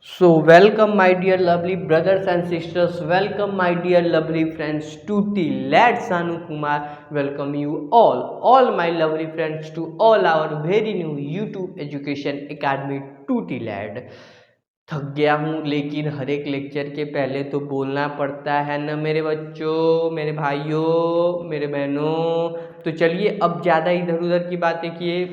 So, welcome, my dear lovely brothers and sisters. Welcome, my dear lovely friends, to the Lad Sanu Kumar. Welcome you all my lovely friends, to all our very new YouTube Education Academy, Tutti Lad. थक गया हूँ, लेकिन हर एक lecture के पहले तो बोलना पड़ता है ना मेरे बच्चों, मेरे भाइयों, मेरे बहनों। तो चलिए, अब ज़्यादा इधर उधर की बातें किए,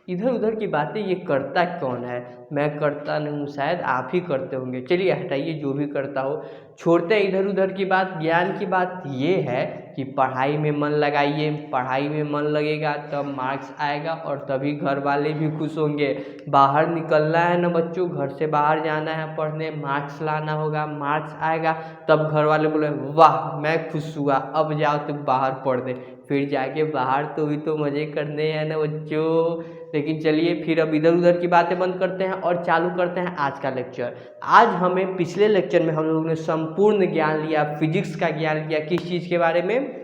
इधर उधर की बातें ये करता कौन है? मैं करता नहीं हूँ, शायद आप ही करते होंगे। चलिए हटाइए, जो भी करता हो छोड़ते हैं इधर उधर की बात। ज्ञान की बात ये है कि पढ़ाई में मन लगाइए, पढ़ाई में मन लगेगा तब मार्क्स आएगा और तभी घर वाले भी खुश होंगे। बाहर निकलना है ना बच्चों, घर से बाहर जाना है पढ़ने, मार्क्स लाना होगा, मार्क्स आएगा तब घर वाले बोले वाह मैं खुश हुआ, अब जाओ तुम बाहर पढ़ दे। फिर जाके बाहर तो भी तो मज़े करने हैं ना बच्चों। लेकिन चलिए, फिर अब इधर उधर की बातें बंद करते हैं और चालू करते हैं आज का लेक्चर। आज हमें पिछले लेक्चर में हम लोगों ने संपूर्ण ज्ञान लिया, फिजिक्स का ज्ञान लिया। किस चीज़ के बारे में?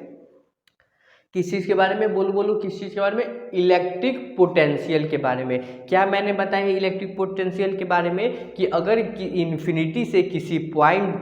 किस चीज़ के बारे में? बोलो बोलो, किस चीज़ के बारे में? इलेक्ट्रिक पोटेंशियल के बारे में। क्या मैंने बताया है इलेक्ट्रिक पोटेंशियल के बारे में? कि अगर इन्फिनिटी से किसी पॉइंट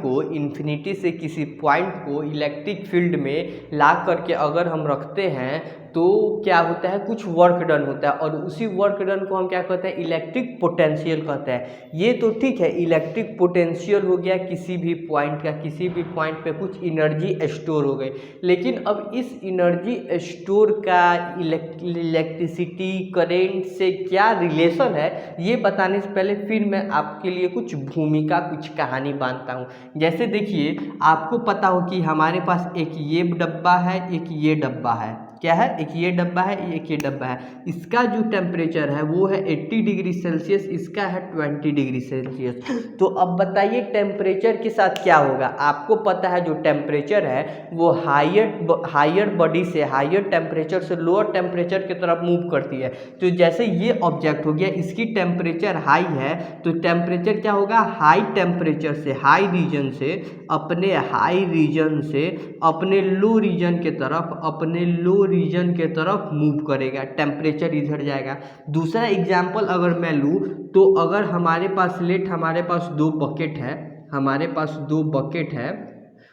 को इलेक्ट्रिक फील्ड में ला करके अगर हम रखते हैं तो क्या होता है, कुछ वर्क डन होता है, और उसी वर्क डन को हम क्या कहते हैं? इलेक्ट्रिक पोटेंशियल कहते हैं। ये तो ठीक है, इलेक्ट्रिक पोटेंशियल हो गया किसी भी पॉइंट का, किसी भी पॉइंट पे कुछ एनर्जी स्टोर हो गई। लेकिन अब इस एनर्जी स्टोर का इलेक्ट्रिसिटी करेंट से क्या रिलेशन है, ये बताने से पहले फिर मैं आपके लिए कुछ भूमिका, कुछ कहानी बांधता हूँ। जैसे देखिए, आपको पता हो कि हमारे पास एक ये डब्बा है, एक ये डब्बा है। क्या है? एक ये डब्बा है, एक ये डब्बा है। इसका जो टेम्परेचर है वो है 80 डिग्री सेल्सियस, इसका है 20 डिग्री सेल्सियस। तो अब बताइए टेम्परेचर के साथ क्या होगा? आपको पता है जो टेम्परेचर है वो हायर बॉडी से, हायर टेम्परेचर से लोअर टेम्परेचर की तरफ मूव करती है। तो जैसे ये ऑब्जेक्ट हो गया, इसकी टेम्परेचर हाई है, तो टेम्परेचर क्या होगा? हाई टेम्परेचर से, हाई रीजन से, अपने हाई रीजन से अपने लो रीजन के तरफ, अपने लो रीजन के तरफ मूव करेगा, टेम्परेचर इधर जाएगा। दूसरा एग्जाम्पल अगर मैं लूँ तो अगर हमारे पास हमारे पास दो बकेट है, हमारे पास दो बकेट है,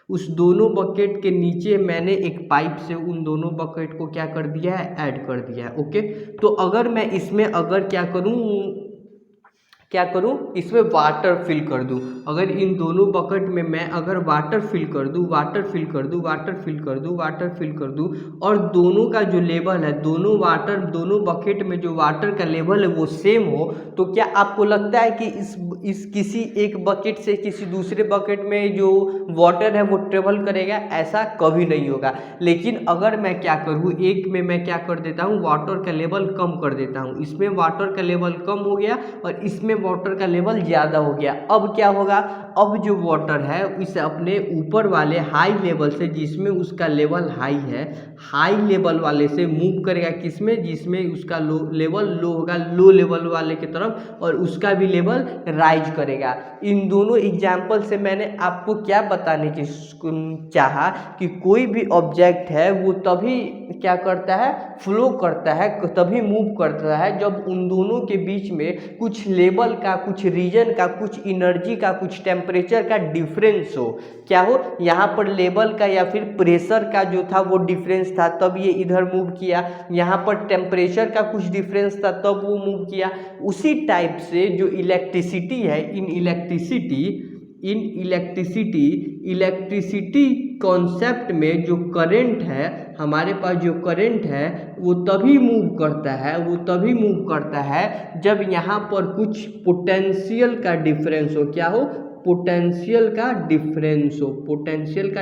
उस दोनों बकेट के नीचे मैंने एक पाइप से उन दोनों बकेट को क्या कर दिया है? ऐड कर दिया है। ओके, तो अगर मैं इसमें अगर क्या करूं, इसमें वाटर फिल कर दूं। अगर इन दोनों बकेट में मैं अगर वाटर फिल कर दूं, वाटर फिल कर दूं, वाटर फिल कर दूं, वाटर फिल कर दूं, और दोनों का जो लेवल है, दोनों बकेट में जो वाटर का लेवल है वो सेम हो, तो क्या आपको लगता है कि इस किसी एक बकेट से किसी दूसरे बकेट में जो वाटर है वो ट्रेवल करेगा? ऐसा कभी नहीं होगा। लेकिन अगर मैं क्या करूँ, एक में मैं क्या कर देता हूँ, वाटर का लेवल कम कर देता हूँ, इसमें वाटर का लेवल कम हो गया और इसमें वाटर का लेवल ज़्यादा हो गया। अब क्या होगा? अब जो वाटर है इसे अपने ऊपर वाले हाई लेवल से, जिसमें उसका लेवल हाई है, हाई लेवल वाले से मूव करेगा किसमें? जिसमें उसका लेवल लो होगा, लो लेवल वाले की तरफ, और उसका भी लेवल राइज करेगा। इन दोनों एग्जाम्पल से मैंने आपको क्या बताने की चाहा कि कोई भी ऑब्जेक्ट है वो तभी क्या करता है? फ्लो करता है, तभी मूव करता है जब उन दोनों के बीच में कुछ लेवल का, कुछ रीजन का, कुछ एनर्जी का, कुछ टेम्परेचर का डिफरेंस हो। क्या हो? यहाँ पर लेवल का या फिर प्रेशर का जो था वो डिफरेंस था, तब ये इधर मूव किया। यहाँ पर टेम्परेचर का कुछ डिफरेंस था, तब वो मूव किया। उसी टाइप से जो इलेक्ट्रिसिटी है, इलेक्ट्रिसिटी कॉन्सेप्ट में जो करंट है, हमारे पास जो करंट है वो तभी मूव करता है जब यहाँ पर कुछ पोटेंशियल का डिफरेंस हो। क्या हो? पोटेंशियल का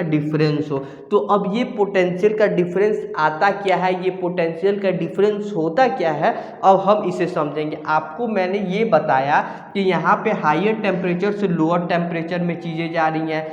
डिफरेंस हो। तो अब ये पोटेंशियल का डिफरेंस आता क्या है, ये पोटेंशियल का डिफरेंस होता क्या है, अब हम इसे समझेंगे। आपको मैंने ये बताया कि यहाँ पे हायर टेम्परेचर से लोअर टेम्परेचर में चीज़ें जा रही हैं,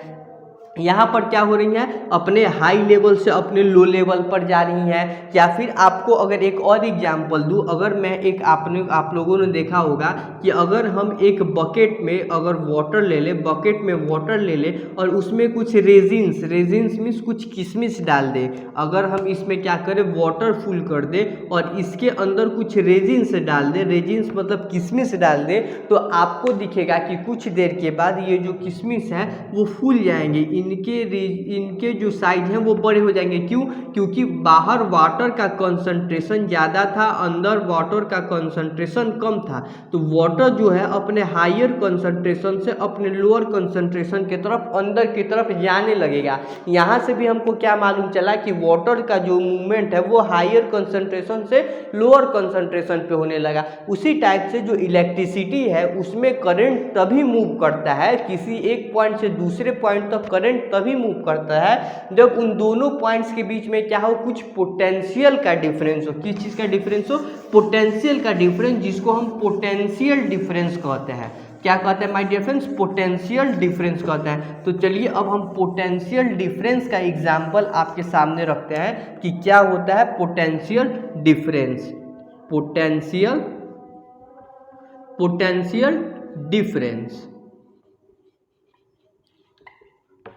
यहाँ पर क्या हो रही हैं, अपने हाई लेवल से अपने लो लेवल पर जा रही हैं। या फिर आपको अगर एक और एग्जांपल दूँ, अगर मैं एक आप लोगों ने देखा होगा कि अगर हम एक बकेट में अगर वाटर ले लें, बकेट में वाटर ले लें और उसमें कुछ रेजिन्स मीन्स कुछ किशमिश डाल दें, अगर हम इसमें क्या करें वाटर फुल कर दें और इसके अंदर कुछ रेजिन्स डाल दें, रेजिन्स मतलब किशमिश डाल दें, तो आपको दिखेगा कि कुछ देर के बाद ये जो किशमिश है वो फूल जाएंगे, इनके जो साइज हैं वो बड़े हो जाएंगे। क्यों? क्योंकि बाहर वाटर का कंसंट्रेशन ज़्यादा था, अंदर वाटर का कंसंट्रेशन कम था। तो वाटर जो है अपने हायर कंसंट्रेशन से अपने लोअर कंसंट्रेशन की तरफ अंदर की तरफ जाने लगेगा। यहाँ से भी हमको क्या मालूम चला कि वाटर का जो मूवमेंट है वो हायर कंसंट्रेशन से लोअर कंसंट्रेशन पे होने लगा। उसी टाइप से जो इलेक्ट्रिसिटी है उसमें करंट तभी मूव करता है, किसी एक पॉइंट से दूसरे पॉइंट तक करंट तभी मूव करता है जब उन दोनों पॉइंट्स के बीच में क्या हो, कुछ पोटेंशियल का डिफरेंस हो। किस चीज़ का डिफरेंस हो? पोटेंशियल का डिफरेंस, जिसको हम पोटेंशियल डिफरेंस कहते हैं। क्या कहते हैं my dear friends? Potential difference कहते हैं। तो चलिए अब हम पोटेंशियल डिफरेंस का एग्जाम्पल आपके सामने रखते हैं कि क्या होता है potential difference. Potential difference,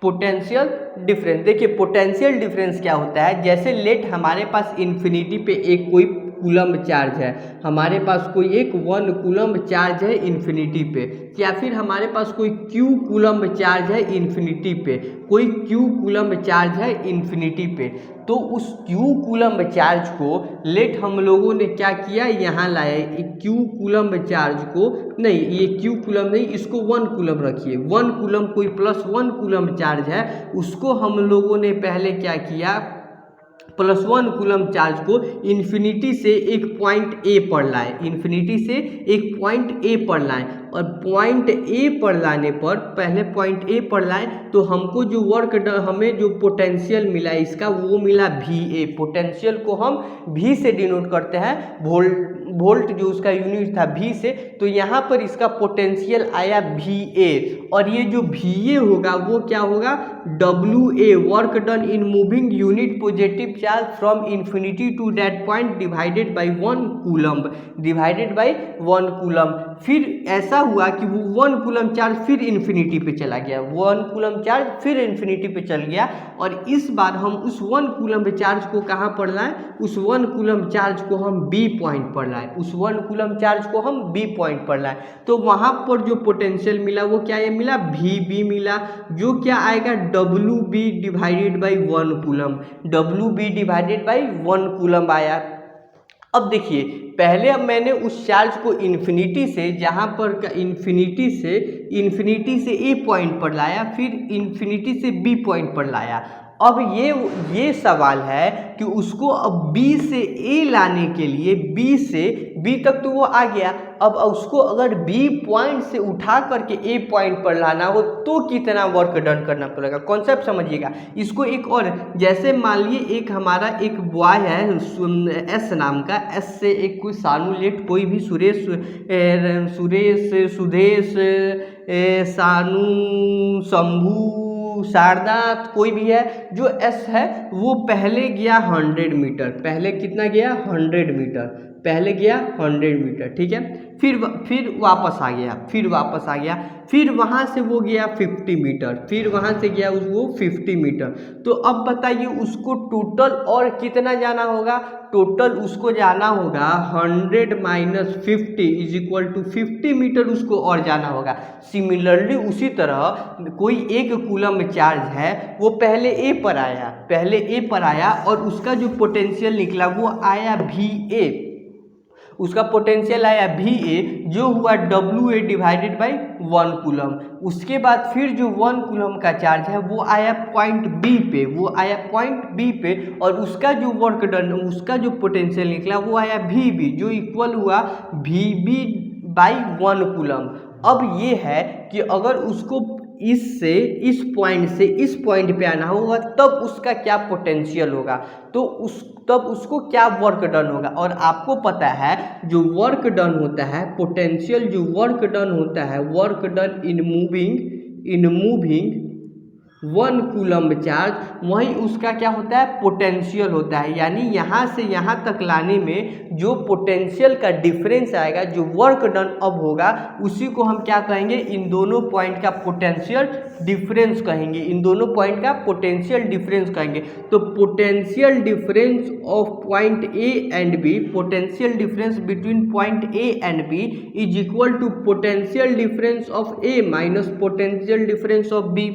potential difference. देखिए पोटेंशियल डिफरेंस क्या होता है, जैसे लेट हमारे पास इन्फिनिटी पे एक कोई कूलम्ब चार्ज है, हमारे पास कोई एक 1 कूलम्ब चार्ज है इन्फिनिटी पे, या फिर हमारे पास कोई q कूलम्ब चार्ज है इन्फिनिटी पे, कोई q कूलम्ब चार्ज है इन्फिनिटी पे। तो उस q कूलम्ब चार्ज को लेट हम लोगों ने क्या किया, यहाँ लाया q कूलम्ब चार्ज को, नहीं ये q कूलम्ब नहीं, इसको 1 कूलम्ब रखिए। 1 कूलम्ब कोई +1 कूलम्ब चार्ज है, उसको हम लोगों ने पहले क्या किया, +1 कूलम्ब चार्ज को इन्फिनिटी से एक पॉइंट ए पर लाए, इन्फिनिटी से एक पॉइंट ए पर लाएं, और पॉइंट ए पर लाने पर, पहले पॉइंट ए पर लाएं तो हमको जो वर्क हमें जो पोटेंशियल मिला इसका वो मिला VA। पोटेंशियल को हम V से डिनोट करते हैं, वोल्ट जो उसका यूनिट था V से, तो यहाँ पर इसका पोटेंशियल आया VA, और ये जो VA होगा वो क्या होगा, WA, work done in moving unit positive charge from infinity to that point divided by 1 coulomb, divided by 1 coulomb. फिर ऐसा हुआ कि वो 1 कूलम्ब चार्ज फिर इन्फिनिटी पे चला गया, 1 कूलम्ब चार्ज फिर इन्फिनिटी पे चल गया, और इस बार हम उस 1 कूलम्ब चार्ज को कहाँ पर लाएं, उस 1 कूलम्ब चार्ज को हम B पॉइंट पर लाएं, उस 1 कूलम्ब चार्ज को हम B पॉइंट पर लाएं। तो वहाँ पर जो पोटेंशियल मिला वो क्या ये मिला, VB मिला, जो क्या आएगा WB divided by 1 coulomb, WB divided by 1 coulomb आया। अब देखिए पहले अब मैंने उस चार्ज को इन्फिनिटी से, जहाँ पर इन्फिनिटी से A पॉइंट पर लाया, फिर इन्फिनिटी से B पॉइंट पर लाया। अब ये सवाल है कि उसको अब B से A लाने के लिए, B से B तक तो वो आ गया, अब उसको अगर B पॉइंट से उठा करके A पॉइंट पर लाना हो तो कितना वर्क डन करना पड़ेगा। कॉन्सेप्ट समझिएगा इसको। एक और, जैसे मान लिए एक हमारा एक बॉय है S नाम का, S से एक कोई सानू लेट कोई भी सुदेश, सानू, शंभू, शारदा, कोई भी है जो S है, वो पहले गया 100 मीटर, पहले कितना गया 100 मीटर, पहले गया 100 मीटर, ठीक है। फिर वापस आ गया, फिर वहाँ से वो गया 50 मीटर, फिर वहाँ से गया वो 50 मीटर। तो अब बताइए उसको टोटल और कितना जाना होगा, टोटल उसको जाना होगा 100 minus 50 is equal to 50 meter उसको और जाना होगा। सिमिलरली उसी तरह कोई एक कूलम्ब चार्ज है, वो पहले ए पर आया और उसका जो पोटेंशियल निकला वो आया VA, उसका पोटेंशियल आया VA, जो हुआ WA डिवाइडेड बाई 1 कूलम्ब। उसके बाद फिर जो 1 कूलम्ब का चार्ज है वो आया पॉइंट B पे, और उसका जो वर्क डन, उसका जो पोटेंशियल निकला वो आया VB, जो इक्वल हुआ VB बाई 1 कूलम्ब। अब ये है कि अगर उसको इस पॉइंट से इस पॉइंट पे आना होगा तब उसका क्या पोटेंशियल होगा, तो तब उसको क्या वर्क डन होगा। और आपको पता है जो वर्क डन होता है, पोटेंशियल जो वर्क डन होता है, work done in moving 1 coulomb charge, वहीं उसका क्या होता है, पोटेंशियल होता है। यानी यहाँ से यहाँ तक लाने में जो पोटेंशियल का डिफरेंस आएगा, जो वर्क डन अब होगा, उसी को हम क्या कहेंगे, इन दोनों पॉइंट का पोटेंशियल डिफरेंस कहेंगे। इन दोनों पॉइंट का पोटेंशियल डिफरेंस कहेंगे। तो potential difference of point A and B, potential difference between point A and B is equal to potential difference of A minus potential difference of B.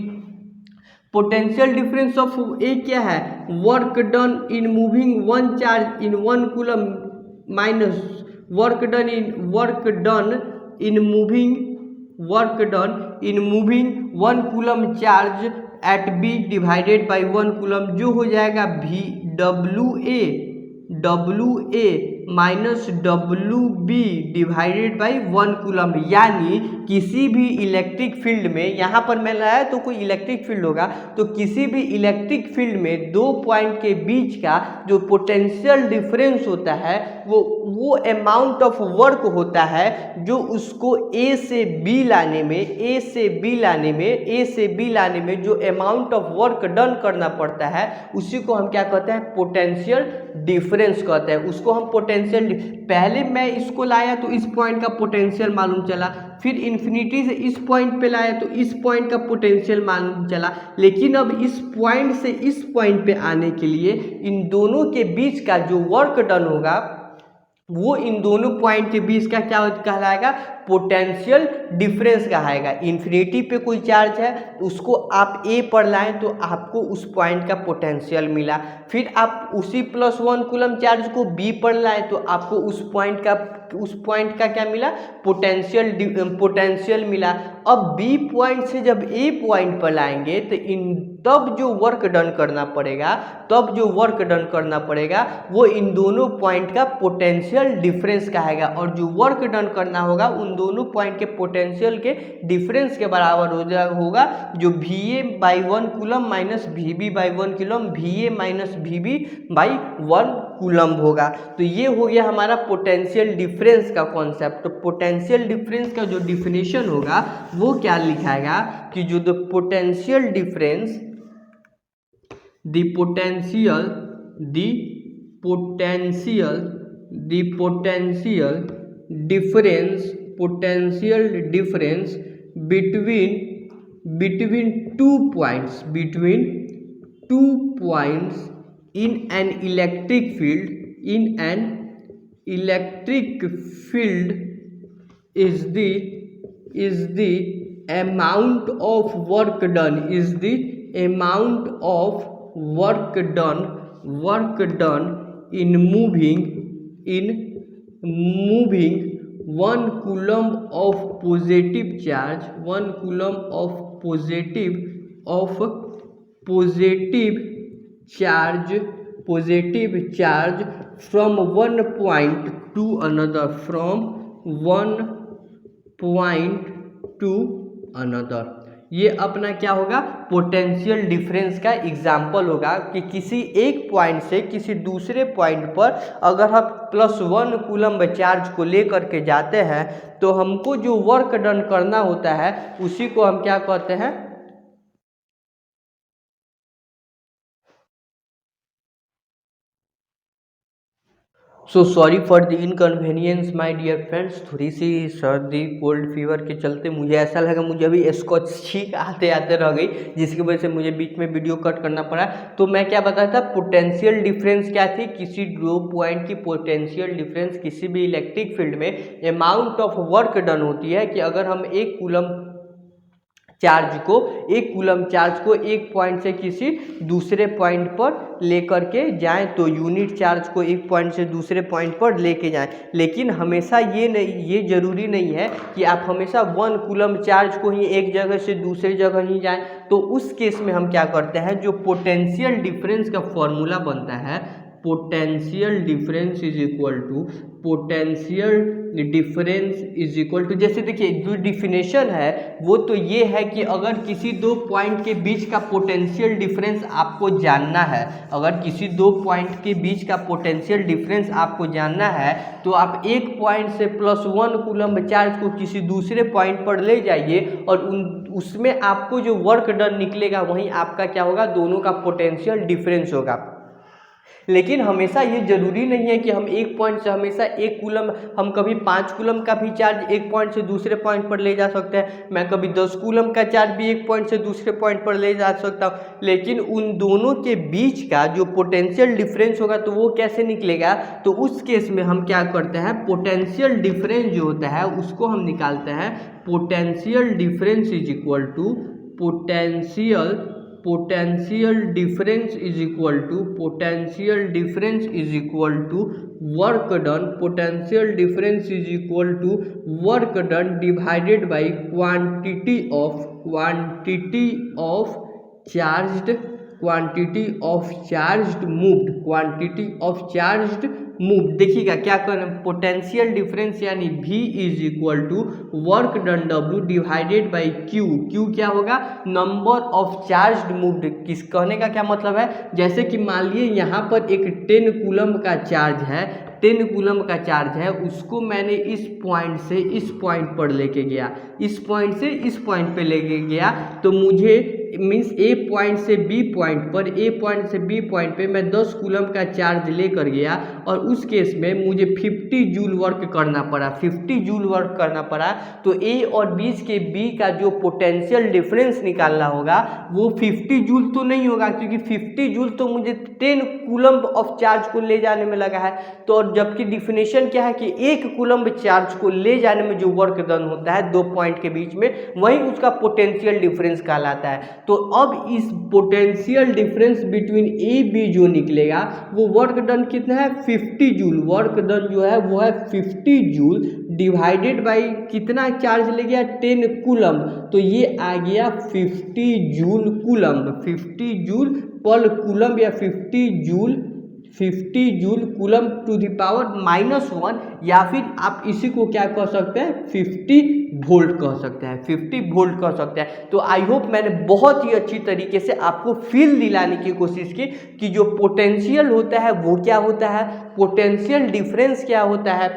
Potential difference of A क्या है, work done in moving one charge in 1 coulomb minus work done in moving 1 coulomb charge at B divided by 1 coulomb, जो हो जाएगा W A minus W B divided by 1 coulomb. यानी किसी भी electric field में, यहाँ पर मैं लाया तो कोई इलेक्ट्रिक फील्ड होगा, तो किसी भी इलेक्ट्रिक फील्ड में दो पॉइंट के बीच का जो पोटेंशियल डिफरेंस होता है वो अमाउंट ऑफ वर्क होता है जो उसको ए से बी लाने में जो अमाउंट ऑफ वर्क डन करना पड़ता है, उसी को हम क्या कहते हैं, पोटेंशियल डिफरेंस कहते हैं। उसको हम पोटेंशियल, पहले मैं इसको लाया तो इस पॉइंट का पोटेंशियल मालूम चला, फिर इन्फिनिटी से इस पॉइंट पे लाया तो इस पॉइंट का पोटेंशियल मालूम चला, लेकिन अब इस पॉइंट से इस पॉइंट पे आने के लिए इन दोनों के बीच का जो वर्क डन होगा वो इन दोनों पॉइंट के बीच का क्या कहलाएगा, पोटेंशियल डिफरेंस कहाएगा। इन्फिनिटी पे कोई चार्ज है, उसको आप ए पर लाएं तो आपको उस पॉइंट का पोटेंशियल मिला, फिर आप उसी +1 कूलम्ब चार्ज को बी पर लाएं तो आपको उस पॉइंट का क्या मिला, पोटेंशियल मिला। अब बी पॉइंट से जब ए पॉइंट पर लाएंगे तो तब जो वर्क डन करना पड़ेगा वो इन दोनों पॉइंट का पोटेंशियल डिफरेंस कहेगा, और जो वर्क डन करना होगा उन दोनों पॉइंट के पोटेंशियल के डिफरेंस के बराबर होगा, जो Va/1 coulomb minus Vb/1 coulomb, Va minus Vb by 1 coulomb होगा। तो ये हो गया हमारा पोटेंशियल डिफरेंस का कॉन्सेप्ट। तो पोटेंशियल डिफरेंस का जो डिफिनेशन होगा वो क्या लिखाएगा कि जो the potential difference between 2 points in an electric field is the amount of work done in moving 1 coulomb of positive charge from one point to another, ये अपना क्या होगा, पोटेंशियल डिफरेंस का एग्जाम्पल होगा कि किसी एक पॉइंट से किसी दूसरे पॉइंट पर अगर हम +1 कूलम्ब चार्ज को लेकर के जाते हैं तो हमको जो वर्क डन करना होता है उसी को हम क्या कहते हैं, so sorry for the inconvenience my dear friends. थोड़ी सी सर्दी कोल्ड फीवर के चलते मुझे ऐसा लगा मुझे अभी स्कॉच छींक आते आते रह गई, जिसकी वजह से मुझे बीच में वीडियो कट करना पड़ा। तो मैं क्या बताया था, पोटेंशियल डिफरेंस क्या थी, किसी दो पॉइंट की पोटेंशियल डिफरेंस किसी भी इलेक्ट्रिक फील्ड में अमाउंट ऑफ वर्क डन होती है कि अगर हम एक कूलम्ब चार्ज को एक पॉइंट से किसी दूसरे पॉइंट पर लेकर के जाएं तो यूनिट चार्ज को एक पॉइंट से दूसरे पॉइंट पर लेके जाएं, लेकिन हमेशा ये ज़रूरी नहीं है कि आप हमेशा 1 कूलम्ब चार्ज को ही एक जगह से दूसरी जगह ही जाएं। तो उस केस में हम क्या करते हैं, जो पोटेंशियल डिफरेंस का फॉर्मूला बनता है potential difference is equal to जैसे देखिए जो डिफिनेशन है वो तो ये है कि अगर किसी दो पॉइंट के बीच का पोटेंशियल डिफरेंस आपको जानना है, अगर किसी दो पॉइंट के बीच का पोटेंशियल डिफरेंस आपको जानना है तो आप एक पॉइंट से +1 कूलम्ब चार्ज को किसी दूसरे पॉइंट पर ले जाइए और उसमें आपको जो वर्क डन निकलेगा वहीं आपका क्या होगा, दोनों का पोटेंशियल डिफरेंस होगा। लेकिन हमेशा ये जरूरी नहीं है कि हम एक पॉइंट से हमेशा 1 कूलम, हम कभी 5 कूलम का भी चार्ज एक पॉइंट से दूसरे पॉइंट पर ले जा सकते हैं, मैं कभी 10 कूलम का चार्ज भी एक पॉइंट से दूसरे पॉइंट पर ले जा सकता हूँ। लेकिन उन दोनों के बीच का जो पोटेंशियल डिफरेंस होगा तो वो कैसे निकलेगा, तो उस केस में हम क्या करते हैं, पोटेंशियल डिफरेंस जो होता है उसको हम निकालते हैं। Potential difference is equal to potential difference is equal to work done. Potential difference is equal to work done divided by quantity of moved. देखिएगा क्या करें, पोटेंशियल डिफरेंस यानी V is equal to work done W divided by Q क्या होगा, number of charge moved. किस कहने का क्या मतलब है, जैसे कि मान लिए यहाँ पर एक 10 कूलम्ब का चार्ज है, 10 कूलम्ब का चार्ज है, उसको मैंने इस पॉइंट से इस पॉइंट पर लेके गया, इस पॉइंट से इस पॉइंट पे लेके गया, तो मुझे मीन्स ए पॉइंट से बी पॉइंट पे मैं 10 कूलम्ब का चार्ज लेकर गया और उस केस में मुझे 50 जूल वर्क करना पड़ा। तो ए और बीच के बी का जो पोटेंशियल डिफरेंस निकालना होगा वो 50 जूल तो नहीं होगा, क्योंकि 50 जूल तो मुझे 10 कूलम्ब ऑफ चार्ज को ले जाने में लगा है। तो और जबकि डिफिनेशन क्या है कि 1 कूलम्ब चार्ज को ले जाने में जो वर्क डन होता है दो पॉइंट के बीच में, वही उसका पोटेंशियल डिफरेंस कहलाता है। तो अब इस potential difference between a b जो निकलेगा वो वर्क डन कितना है, 50 जूल। वर्क डन जो है वो है 50 जूल डिवाइडेड बाई कितना चार्ज ले गया, 10 कूलम्ब, तो ये आ गया 50 joule coulomb, 50 joule per coulomb या 50 joule coulomb to the power -1, या फिर आप इसी को क्या कह सकते हैं, 50 वोल्ट कह सकते हैं। तो आई होप मैंने बहुत ही अच्छी तरीके से आपको फील दिलाने की कोशिश की कि जो पोटेंशियल होता है वो क्या होता है, पोटेंशियल डिफरेंस क्या होता है,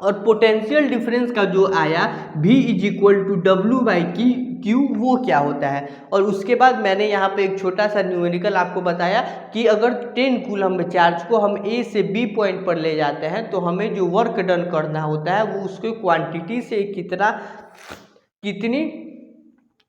और पोटेंशियल डिफरेंस का जो आया V is equal to W/Q वो क्या होता है। और उसके बाद मैंने यहाँ पे एक छोटा सा न्यूमेरिकल आपको बताया कि अगर 10 कूलम्ब चार्ज को हम A से B पॉइंट पर ले जाते हैं तो हमें जो वर्क डन करना होता है वो उसके क्वांटिटी से कितनी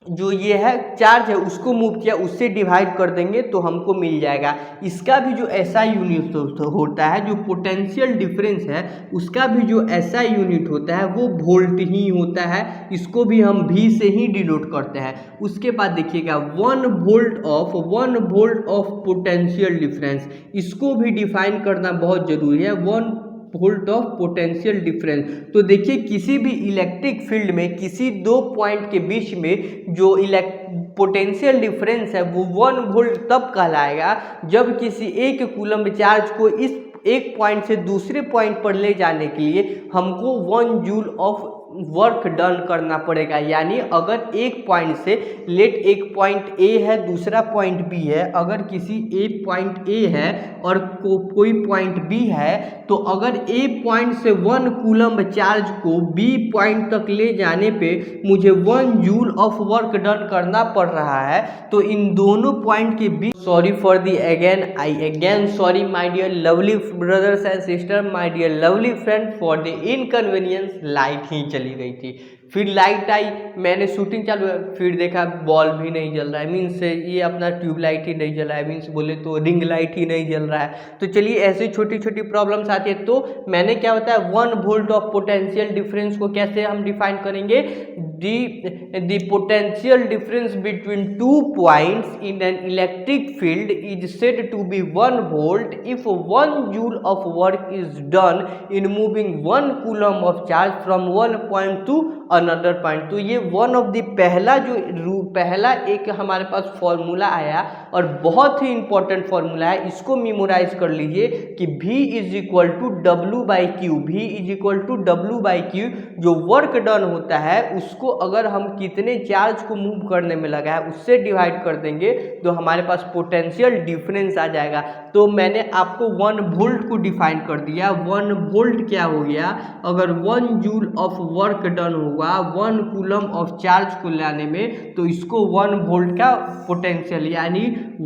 जो ये है चार्ज है उसको मूव किया उससे डिवाइड कर देंगे तो हमको मिल जाएगा। इसका भी जो SI यूनिट होता है, जो पोटेंशियल डिफरेंस है उसका भी जो SI यूनिट होता है वो वोल्ट ही होता है। इसको भी हम V से ही डिनोट करते हैं। उसके बाद देखिएगा 1 वोल्ट ऑफ पोटेंशियल डिफरेंस, इसको भी डिफाइन करना बहुत जरूरी है। 1 वोल्ट ऑफ पोटेंशियल डिफरेंस। तो देखिए किसी भी इलेक्ट्रिक फील्ड में किसी दो पॉइंट के बीच में जो पोटेंशियल डिफरेंस है वो 1 वोल्ट तब कहलाएगा जब किसी एक कूलम्ब चार्ज को इस एक पॉइंट से दूसरे पॉइंट पर ले जाने के लिए हमको 1 जूल ऑफ वर्क डन करना पड़ेगा। यानी अगर एक पॉइंट से एक पॉइंट ए है दूसरा पॉइंट बी है, अगर किसी एक पॉइंट ए है और कोई पॉइंट बी है, तो अगर ए पॉइंट से 1 कूलम्ब चार्ज को बी पॉइंट तक ले जाने पे मुझे 1 जूल ऑफ वर्क डन करना पड़ रहा है, तो इन दोनों पॉइंट के बीच sorry my dear lovely brothers and sister, my dear lovely friend, for the inconvenience light ही चली गई थी। फिर लाइट आई, मैंने शूटिंग चालू है, फिर देखा बॉल भी नहीं जल रहा है, मीन्स ये अपना ट्यूबलाइट ही नहीं जल रहा है, मीन्स बोले तो रिंग लाइट ही नहीं जल रहा है। तो चलिए ऐसी छोटी छोटी प्रॉब्लम्स आती है। तो मैंने क्या होता है 1 वोल्ट ऑफ पोटेंशियल डिफरेंस को कैसे हम डिफाइन करेंगे, the potential difference between 2 points in an electric field is said to be 1 volt if 1 joule of work is done in moving 1 coulomb of charge from 1 point to another point. तो ये one of the पहला एक हमारे पास formula आया और बहुत ही important formula है, इसको मेमोराइज कर लीजिए कि V is equal to W by Q. V is equal to W by Q. जो वर्क डन होता है उसको अगर हम कितने चार्ज को मूव करने में लगा है उससे डिवाइड कर देंगे तो हमारे पास पोटेंशियल डिफरेंस आ जाएगा। तो मैंने आपको 1 वोल्ट को डिफाइन कर दिया। 1 वोल्ट क्या हो गया, अगर 1 जूल ऑफ वर्क डन होगा 1 कूलम ऑफ चार्ज को लाने में तो इसको 1 वोल्ट का पोटेंशियल यानी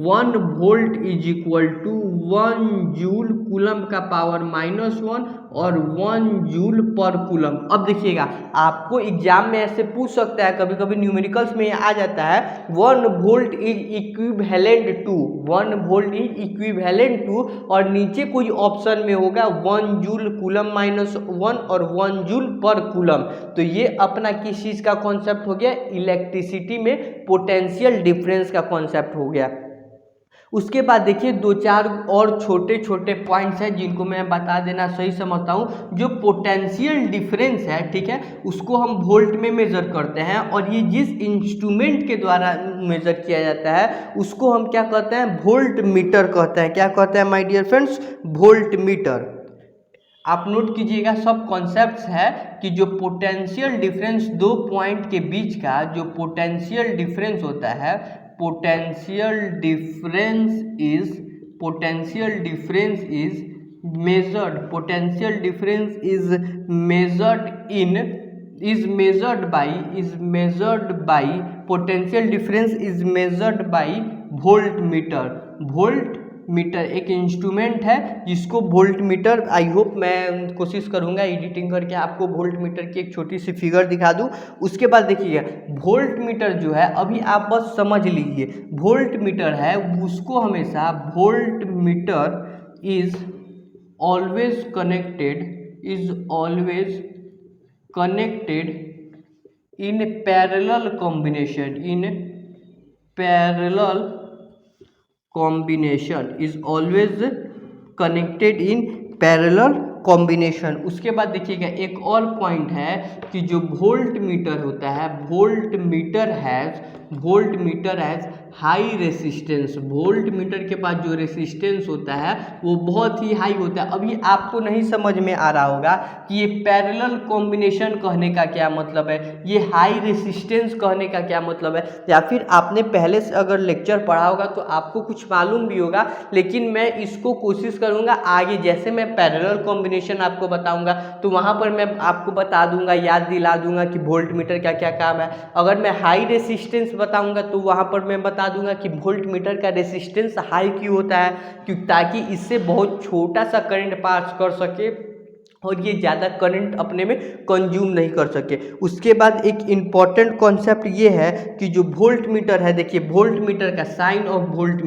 1 volt is equal to 1 joule coulomb का पावर -1 और 1 जूल पर कूलम। अब देखिएगा आपको एग्जाम में ऐसे पूछ सकता है, कभी कभी न्यूमेरिकल्स में आ जाता है 1 volt is equivalent to, 1 volt is equivalent to और नीचे कोई ऑप्शन में होगा 1 जूल कूलम -1 और 1 जूल पर कूलम। तो ये अपना किस चीज़ का कॉन्सेप्ट हो गया, इलेक्ट्रिसिटी में पोटेंशियल डिफरेंस का कॉन्सेप्ट हो गया। उसके बाद देखिए 2-4 और छोटे छोटे पॉइंट्स हैं जिनको मैं बता देना सही समझता हूँ। जो पोटेंशियल डिफरेंस है, ठीक है, उसको हम वोल्ट में मेज़र करते हैं और ये जिस इंस्ट्रूमेंट के द्वारा मेज़र किया जाता है उसको हम क्या कहते हैं, वोल्ट मीटर कहते हैं। क्या कहते हैं my dear friends, volt meter. आप नोट कीजिएगा सब कॉन्सेप्ट्स है कि जो पोटेंशियल डिफरेंस दो पॉइंट के बीच का जो पोटेंशियल डिफरेंस होता है, potential difference is measured, potential difference potential difference is measured by volt meter. Volt meter एक इंस्ट्रूमेंट है जिसको वोल्ट मीटर, आई होप मैं कोशिश करूंगा एडिटिंग करके आपको वोल्ट मीटर की एक छोटी सी फिगर दिखा दूं। उसके बाद देखिएगा वोल्ट मीटर जो है, अभी आप बस समझ लीजिए वोल्ट मीटर है उसको हमेशा volt meter is always connected in parallel combination is always connected in parallel combination. उसके बाद देखिएगा एक और पॉइंट है कि जो वोल्ट मीटर होता है, volt meter has high resistance. Volt meter के पास जो रेसिस्टेंस होता है वो बहुत ही हाई होता है। अभी आपको नहीं समझ में आ रहा होगा कि ये पैरेलल कॉम्बिनेशन कहने का क्या मतलब है, ये हाई रेसिस्टेंस कहने का क्या मतलब है, या फिर आपने पहले से अगर लेक्चर पढ़ा होगा तो आपको कुछ मालूम भी होगा, लेकिन मैं इसको कोशिश करूंगा आगे जैसे मैं पैरेलल कॉम्बिनेशन आपको बताऊंगा तो वहां पर मैं आपको बता दूंगा, याद दिला दूंगा कि वोल्ट मीटर का क्या काम है। अगर मैं हाई रेसिस्टेंस बताऊंगा तो वहां पर मैं बता दूंगा कि वोल्ट मीटर का रेसिस्टेंस हाई क्यों होता है, क्यों, ताकि इससे बहुत छोटा सा करंट पास कर सके और ये ज़्यादा करंट अपने में कंज्यूम नहीं कर सके। उसके बाद एक इम्पॉर्टेंट कॉन्सेप्ट ये है कि जो वोल्ट मीटर है, देखिए वोल्ट मीटर का साइन ऑफ वोल्ट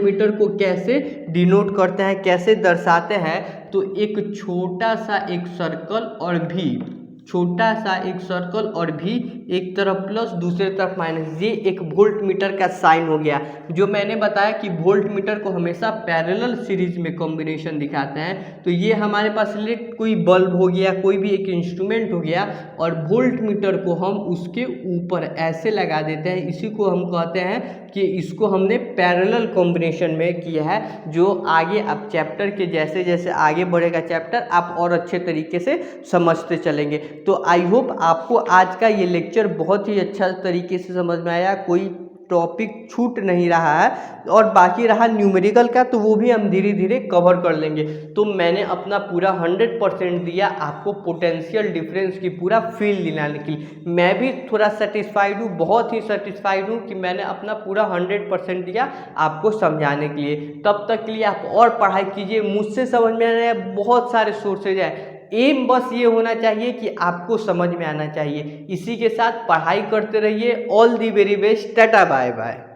मीटर को कैसे डिनोट करते हैं, कैसे दर्शाते हैं, तो एक छोटा सा एक सर्कल और भी एक तरफ प्लस दूसरे तरफ माइनस, ये एक वोल्ट मीटर का साइन हो गया। जो मैंने बताया कि वोल्ट मीटर को हमेशा पैरेलल सीरीज में कॉम्बिनेशन दिखाते हैं, तो ये हमारे पास कोई बल्ब हो गया, कोई भी एक इंस्ट्रूमेंट हो गया और वोल्ट मीटर को हम उसके ऊपर ऐसे लगा देते हैं, इसी को हम कहते हैं कि इसको हमने पैरेलल कॉम्बिनेशन में किया है। जो आगे आप चैप्टर के जैसे जैसे आगे बढ़ेगा चैप्टर आप और अच्छे तरीके से समझते चलेंगे। तो आई होप आपको आज का ये लेक्चर बहुत ही अच्छा तरीके से समझ में आया, कोई टॉपिक छूट नहीं रहा है, और बाकी रहा न्यूमेरिकल का तो वो भी हम धीरे धीरे कवर कर लेंगे। तो मैंने अपना पूरा 100% दिया आपको पोटेंशियल डिफरेंस की पूरा फील दिलाने के लिए। मैं भी थोड़ा सेटिस्फाइड हूँ, बहुत ही सेटिस्फाइड हूँ कि मैंने अपना पूरा 100% दिया आपको समझाने के लिए। तब तक के लिए आप और पढ़ाई कीजिए, मुझसे समझ में आने बहुत सारे सोर्सेज हैं, एम बस ये होना चाहिए कि आपको समझ में आना चाहिए। इसी के साथ पढ़ाई करते रहिए। All the very best, tata bye bye.